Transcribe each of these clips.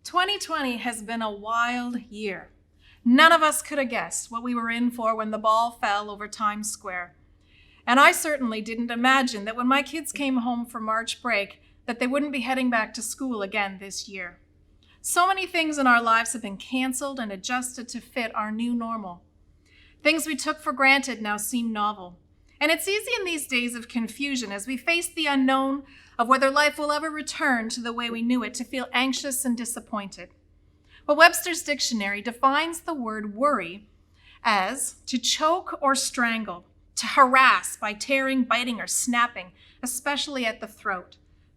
2020 has been a wild year. None of us could have guessed what we were in for when the ball fell over Times Square. And I certainly didn't imagine that when my kids came home for March break, that they wouldn't be heading back to school again this year. So many things in our lives have been canceled and adjusted to fit our new normal. Things we took for granted now seem novel. And it's easy in these days of confusion as we face the unknown of whether life will ever return to the way we knew it to feel anxious and disappointed. Well, Webster's dictionary defines the word worry as to choke or strangle, to harass by tearing, biting, or snapping, especially at the throat,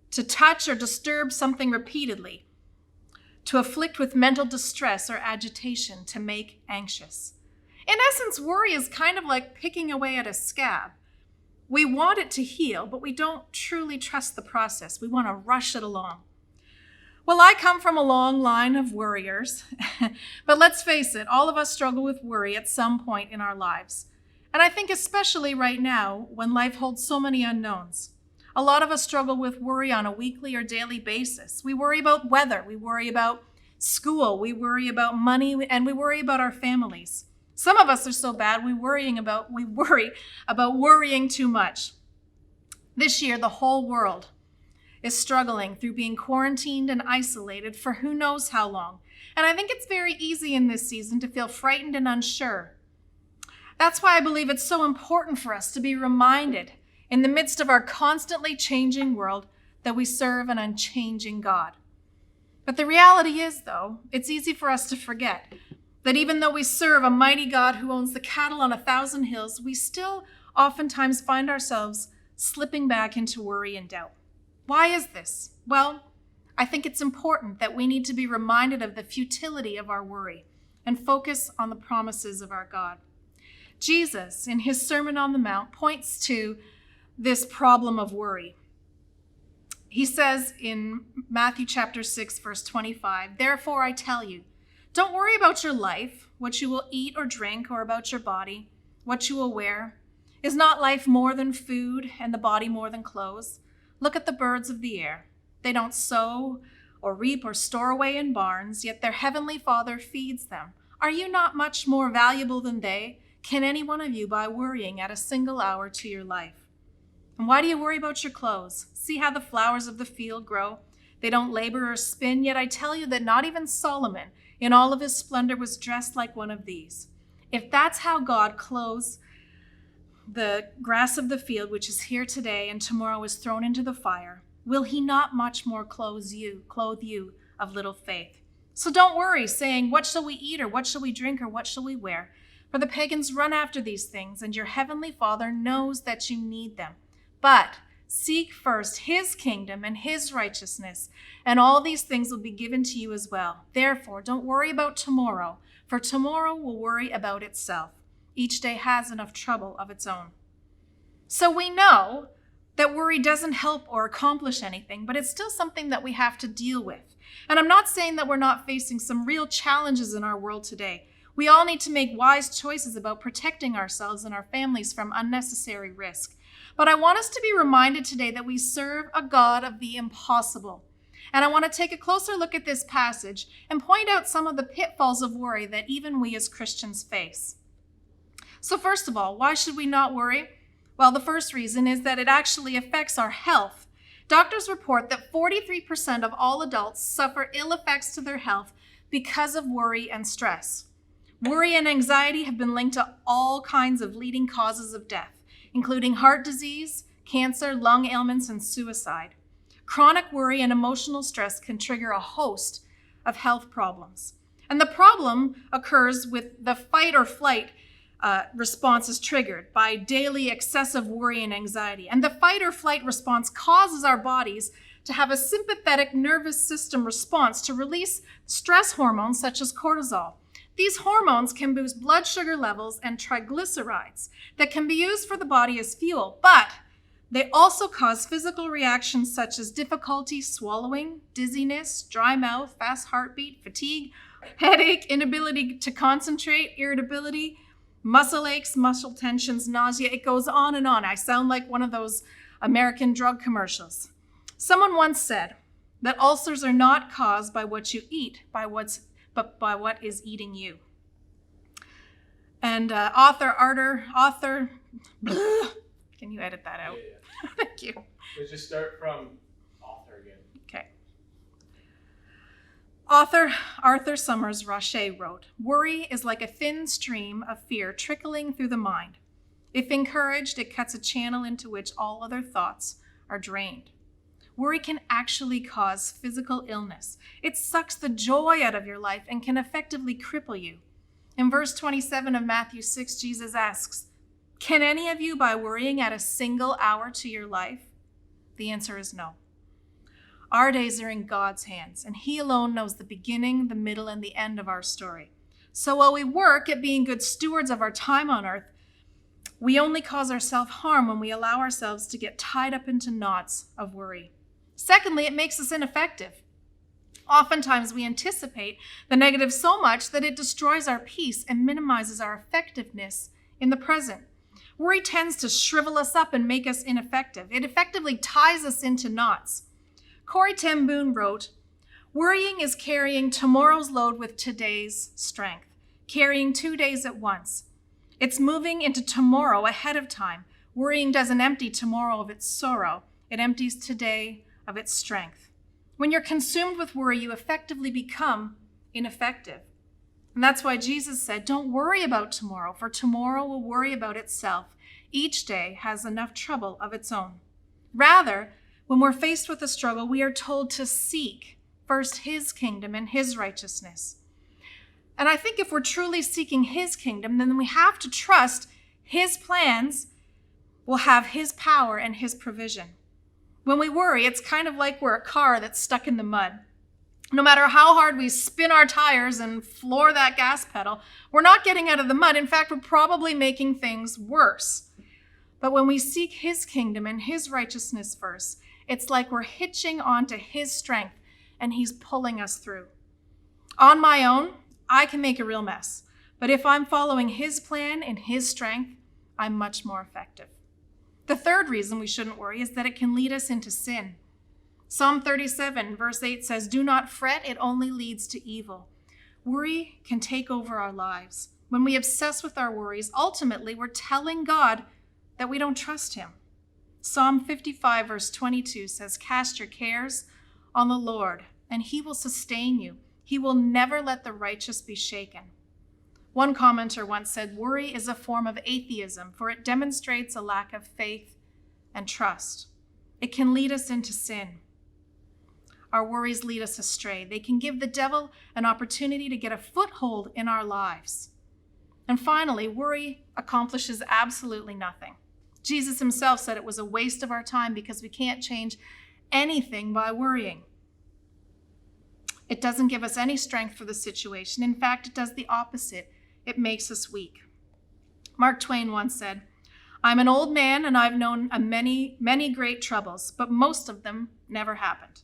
to touch or disturb something repeatedly, to afflict with mental distress or agitation, to make anxious. In essence, worry is kind of like picking away at a scab. We want it to heal, but we don't truly trust the process. We want to rush it along. Well, I come from a long line of worriers, but let's face it, all of us struggle with worry at some point in our lives. And I think especially right now, when life holds so many unknowns. A lot of us struggle with worry on a weekly or daily basis. We worry about weather, we worry about school, we worry about money, and we worry about our families. Some of us are so bad we worry about worrying too much. This year, the whole world is struggling through being quarantined and isolated for who knows how long. And I think it's very easy in this season to feel frightened and unsure. That's why I believe it's so important for us to be reminded in the midst of our constantly changing world that we serve an unchanging God. But the reality is, though, it's easy for us to forget that even though we serve a mighty God who owns the cattle on 1,000 hills, we still oftentimes find ourselves slipping back into worry and doubt. Why is this? Well, I think it's important that we need to be reminded of the futility of our worry and focus on the promises of our God. Jesus, in his Sermon on the Mount, points to this problem of worry. He says in Matthew chapter 6, verse 25, "Therefore I tell you, don't worry about your life, what you will eat or drink, or about your body, what you will wear. Is not life more than food, and the body more than clothes? Look at the birds of the air. They don't sow or reap or store away in barns, yet their heavenly Father feeds them. Are you not much more valuable than they? Can any one of you, by worrying, add a single hour to your life? And why do you worry about your clothes? See how the flowers of the field grow? They don't labor or spin, yet I tell you that not even Solomon, in all of his splendor, was dressed like one of these. If that's how God clothes the grass of the field, which is here today and tomorrow is thrown into the fire, will he not much more clothe you of little faith? So don't worry, saying, what shall we eat, or what shall we drink, or what shall we wear? For the pagans run after these things, and your heavenly Father knows that you need them. But seek first his kingdom and his righteousness, and all these things will be given to you as well. Therefore, don't worry about tomorrow, for tomorrow will worry about itself. Each day has enough trouble of its own." So we know that worry doesn't help or accomplish anything, but it's still something that we have to deal with. And I'm not saying that we're not facing some real challenges in our world today. We all need to make wise choices about protecting ourselves and our families from unnecessary risk. But I want us to be reminded today that we serve a God of the impossible. And I want to take a closer look at this passage and point out some of the pitfalls of worry that even we as Christians face. So first of all, why should we not worry? Well, the first reason is that it actually affects our health. Doctors report that 43% of all adults suffer ill effects to their health because of worry and stress. Worry and anxiety have been linked to all kinds of leading causes of death, including heart disease, cancer, lung ailments, and suicide. Chronic worry and emotional stress can trigger a host of health problems. And the problem occurs with the fight or flight response is triggered by daily excessive worry and anxiety. And the fight or flight response causes our bodies to have a sympathetic nervous system response to release stress hormones such as cortisol. These hormones can boost blood sugar levels and triglycerides that can be used for the body as fuel, but they also cause physical reactions such as difficulty swallowing, dizziness, dry mouth, fast heartbeat, fatigue, headache, inability to concentrate, irritability, muscle aches, muscle tensions, nausea. It goes on and on. I sound like one of those American drug commercials. Someone once said, that ulcers are not caused by what you eat, but by what is eating you. And author, can you edit that out? Yeah. Thank you. Let's just start from author again. Okay. Author Arthur Summers Roche wrote, "Worry is like a thin stream of fear trickling through the mind. If encouraged, it cuts a channel into which all other thoughts are drained. Worry can actually cause physical illness. It sucks the joy out of your life and can effectively cripple you. In verse 27 of Matthew 6, Jesus asks, 'Can any of you, by worrying, add a single hour to your life?' The answer is no. Our days are in God's hands, and He alone knows the beginning, the middle, and the end of our story. So while we work at being good stewards of our time on earth, we only cause ourselves harm when we allow ourselves to get tied up into knots of worry. Secondly, it makes us ineffective. Oftentimes we anticipate the negative so much that it destroys our peace and minimizes our effectiveness in the present. Worry tends to shrivel us up and make us ineffective. It effectively ties us into knots. Corrie ten Boom wrote, "Worrying is carrying tomorrow's load with today's strength, carrying 2 days at once. It's moving into tomorrow ahead of time. Worrying doesn't empty tomorrow of its sorrow. It empties today of its strength." When you're consumed with worry, you effectively become ineffective. And that's why Jesus said, "Don't worry about tomorrow, for tomorrow will worry about itself. Each day has enough trouble of its own." Rather, when we're faced with a struggle, we are told to seek first His kingdom and His righteousness. And I think if we're truly seeking His kingdom, then we have to trust His plans will have His power and His provision. When we worry, it's kind of like we're a car that's stuck in the mud. No matter how hard we spin our tires and floor that gas pedal, we're not getting out of the mud. In fact, we're probably making things worse. But when we seek His kingdom and His righteousness first, it's like we're hitching onto His strength and He's pulling us through. On my own, I can make a real mess. But if I'm following His plan and His strength, I'm much more effective. The third reason we shouldn't worry is that it can lead us into sin. Psalm 37, verse 8 says, "Do not fret, it only leads to evil." Worry can take over our lives. When we obsess with our worries, ultimately we're telling God that we don't trust Him. Psalm 55, verse 22 says, "Cast your cares on the Lord, and He will sustain you. He will never let the righteous be shaken." One commenter once said, "Worry is a form of atheism, for it demonstrates a lack of faith and trust. It can lead us into sin. Our worries lead us astray. They can give the devil an opportunity to get a foothold in our lives." And finally, worry accomplishes absolutely nothing. Jesus Himself said it was a waste of our time because we can't change anything by worrying. It doesn't give us any strength for the situation. In fact, it does the opposite. It makes us weak. Mark Twain once said, "I'm an old man and I've known many, many great troubles, but most of them never happened."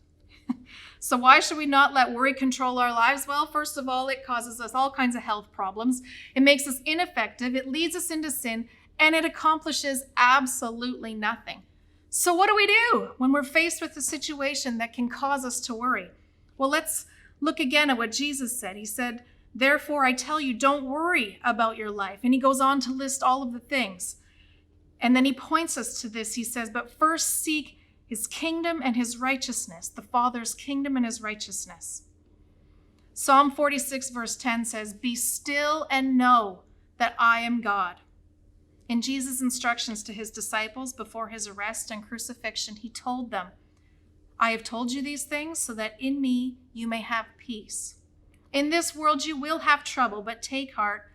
So why should we not let worry control our lives? Well, first of all, it causes us all kinds of health problems. It makes us ineffective. It leads us into sin, and it accomplishes absolutely nothing. So what do we do when we're faced with a situation that can cause us to worry? Well, let's look again at what Jesus said. He said, "Therefore, I tell you, don't worry about your life." And He goes on to list all of the things. And then He points us to this. He says, "But first seek His kingdom and His righteousness," the Father's kingdom and His righteousness. Psalm 46, verse 10 says, "Be still and know that I am God." In Jesus' instructions to His disciples before His arrest and crucifixion, He told them, "I have told you these things so that in me you may have peace. In this world you will have trouble, but take heart,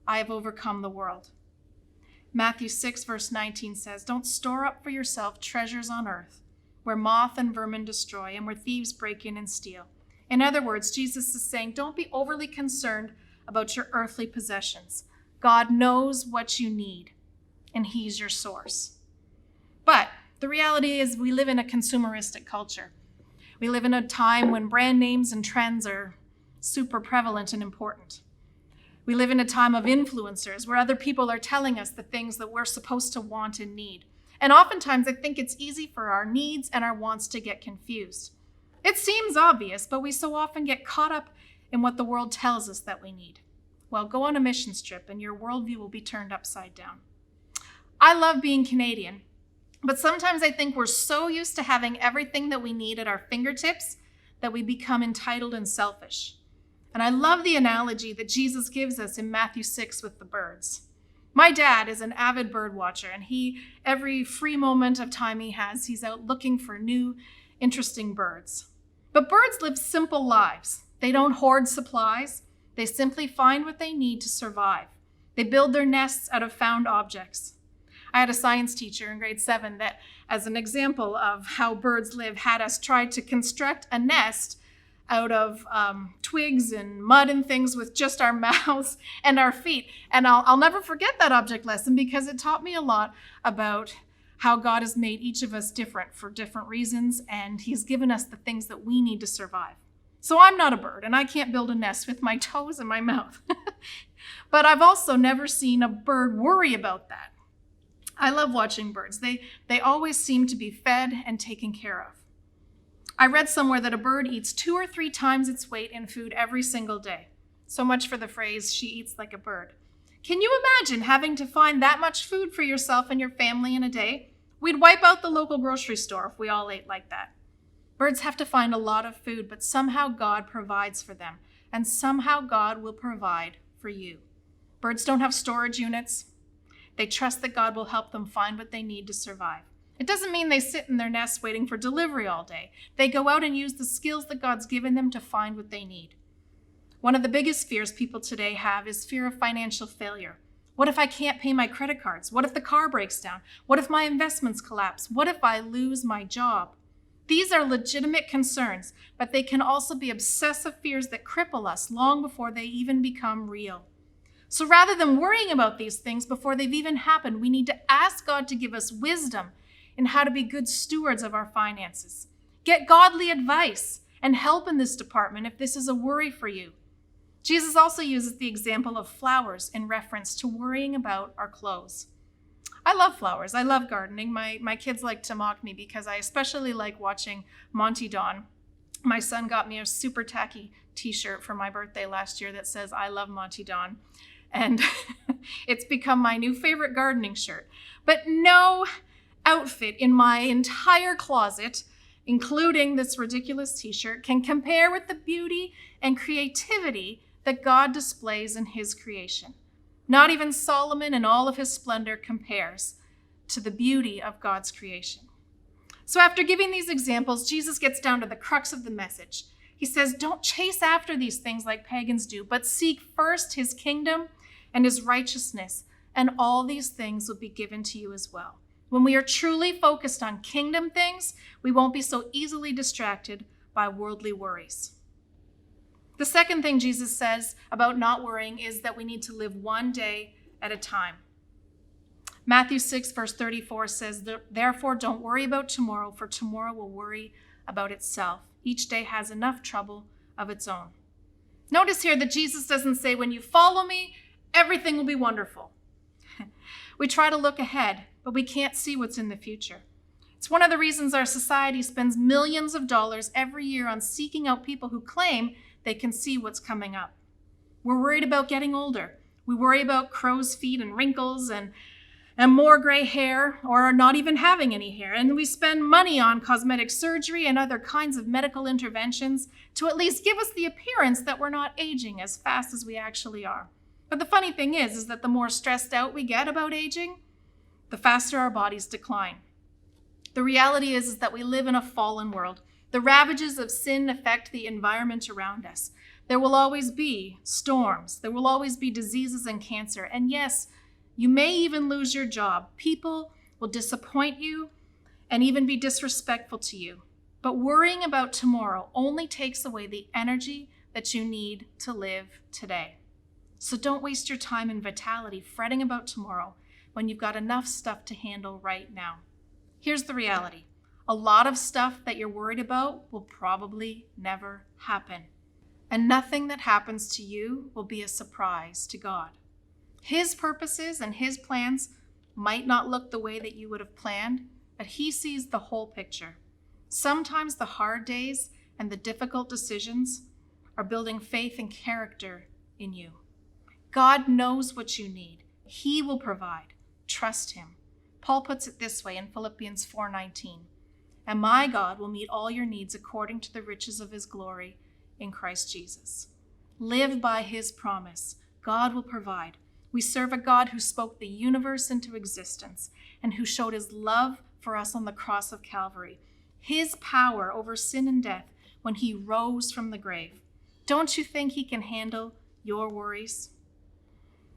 I have overcome the world." Matthew 6, verse 19 says, "Don't store up for yourself treasures on earth, where moth and vermin destroy and where thieves break in and steal." In other words, Jesus is saying, don't be overly concerned about your earthly possessions. God knows what you need, and He's your source. But the reality is we live in a consumeristic culture. We live in a time when brand names and trends are super prevalent and important. We live in a time of influencers where other people are telling us the things that we're supposed to want and need. And oftentimes I think it's easy for our needs and our wants to get confused. It seems obvious, but we so often get caught up in what the world tells us that we need. Well, go on a mission trip and your worldview will be turned upside down. I love being Canadian, but sometimes I think we're so used to having everything that we need at our fingertips that we become entitled and selfish. And I love the analogy that Jesus gives us in Matthew 6 with the birds. My dad is an avid bird watcher, and every free moment of time he has, he's out looking for new, interesting birds. But birds live simple lives. They don't hoard supplies. They simply find what they need to survive. They build their nests out of found objects. I had a science teacher in grade 7 that, as an example of how birds live, had us try to construct a nest out of twigs and mud and things with just our mouths and our feet. And I'll never forget that object lesson because it taught me a lot about how God has made each of us different for different reasons, and he's given us the things that we need to survive. So I'm not a bird, and I can't build a nest with my toes and my mouth. But I've also never seen a bird worry about that. I love watching birds. They always seem to be fed and taken care of. I read somewhere that a bird eats 2 or 3 times its weight in food every single day. So much for the phrase, she eats like a bird. Can you imagine having to find that much food for yourself and your family in a day? We'd wipe out the local grocery store if we all ate like that. Birds have to find a lot of food, but somehow God provides for them, and somehow God will provide for you. Birds don't have storage units. They trust that God will help them find what they need to survive. It doesn't mean they sit in their nests waiting for delivery all day. They go out and use the skills that God's given them to find what they need. One of the biggest fears people today have is fear of financial failure. What if I can't pay my credit cards? What if the car breaks down? What if my investments collapse? What if I lose my job? These are legitimate concerns, but they can also be obsessive fears that cripple us long before they even become real. So rather than worrying about these things before they've even happened, we need to ask God to give us wisdom in how to be good stewards of our finances. Get godly advice and help in this department if this is a worry for you. Jesus also uses the example of flowers in reference to worrying about our clothes. I love flowers. I love gardening. My kids like to mock me because I especially like watching Monty Don. My son got me a super tacky t-shirt for my birthday last year that says, "I love Monty Don." And it's become my new favorite gardening shirt. But no outfit in my entire closet, including this ridiculous t-shirt, can compare with the beauty and creativity that God displays in his creation. Not even Solomon in all of his splendor compares to the beauty of God's creation. So after giving these examples, Jesus gets down to the crux of the message. He says, don't chase after these things like pagans do, but seek first his kingdom and his righteousness, and all these things will be given to you as well. When we are truly focused on kingdom things, we won't be so easily distracted by worldly worries. The second thing Jesus says about not worrying is that we need to live one day at a time. Matthew 6, verse 34 says, therefore don't worry about tomorrow, for tomorrow will worry about itself. Each day has enough trouble of its own. Notice here that Jesus doesn't say, when you follow me, everything will be wonderful. We try to look ahead, but we can't see what's in the future. It's one of the reasons our society spends millions of dollars every year on seeking out people who claim they can see what's coming up. We're worried about getting older. We worry about crow's feet and wrinkles and more gray hair, or not even having any hair. And we spend money on cosmetic surgery and other kinds of medical interventions to at least give us the appearance that we're not aging as fast as we actually are. But the funny thing is that the more stressed out we get about aging, the faster our bodies decline. The reality is that we live in a fallen world. The ravages of sin affect the environment around us. There will always be storms. There will always be diseases and cancer. And yes, you may even lose your job. People will disappoint you and even be disrespectful to you. But worrying about tomorrow only takes away the energy that you need to live today. So don't waste your time and vitality fretting about tomorrow when you've got enough stuff to handle right now. Here's the reality. A lot of stuff that you're worried about will probably never happen. And nothing that happens to you will be a surprise to God. His purposes and his plans might not look the way that you would have planned, but he sees the whole picture. Sometimes the hard days and the difficult decisions are building faith and character in you. God knows what you need. He will provide. Trust him. Paul puts it this way in Philippians 4:19. And my God will meet all your needs according to the riches of his glory in Christ Jesus. Live by his promise. God will provide. We serve a God who spoke the universe into existence and who showed his love for us on the cross of Calvary. His power over sin and death when he rose from the grave. Don't you think he can handle your worries?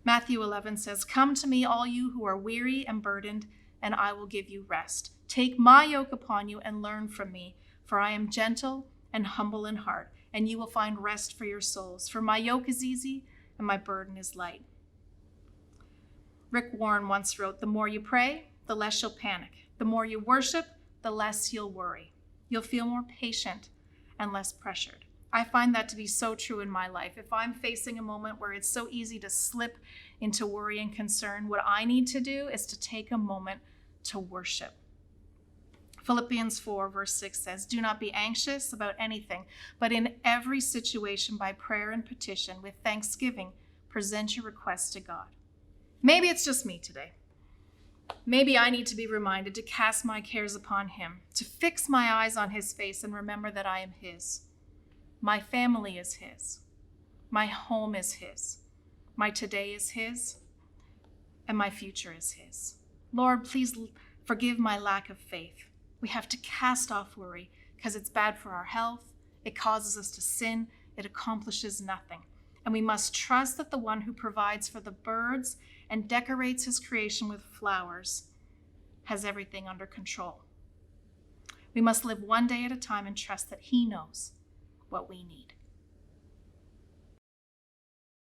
Matthew 11 says, "Come to me, all you who are weary and burdened, and I will give you rest. Take my yoke upon you and learn from me, for I am gentle and humble in heart, and you will find rest for your souls. For my yoke is easy and my burden is light." Rick Warren once wrote, "The more you pray, the less you'll panic. The more you worship, the less you'll worry. You'll feel more patient and less pressured." I find that to be so true in my life. If I'm facing a moment where it's so easy to slip into worry and concern, what I need to do is to take a moment to worship. Philippians 4 verse 6 says, "Do not be anxious about anything, but in every situation by prayer and petition with thanksgiving, present your requests to God." Maybe it's just me today. Maybe I need to be reminded to cast my cares upon him, to fix my eyes on his face and remember that I am his. My family is his. My home is his. My today is his. And my future is his. Lord, please forgive my lack of faith. We have to cast off worry because it's bad for our health. It causes us to sin. It accomplishes nothing. And we must trust that the one who provides for the birds and decorates his creation with flowers has everything under control. We must live one day at a time and trust that he knows what we need.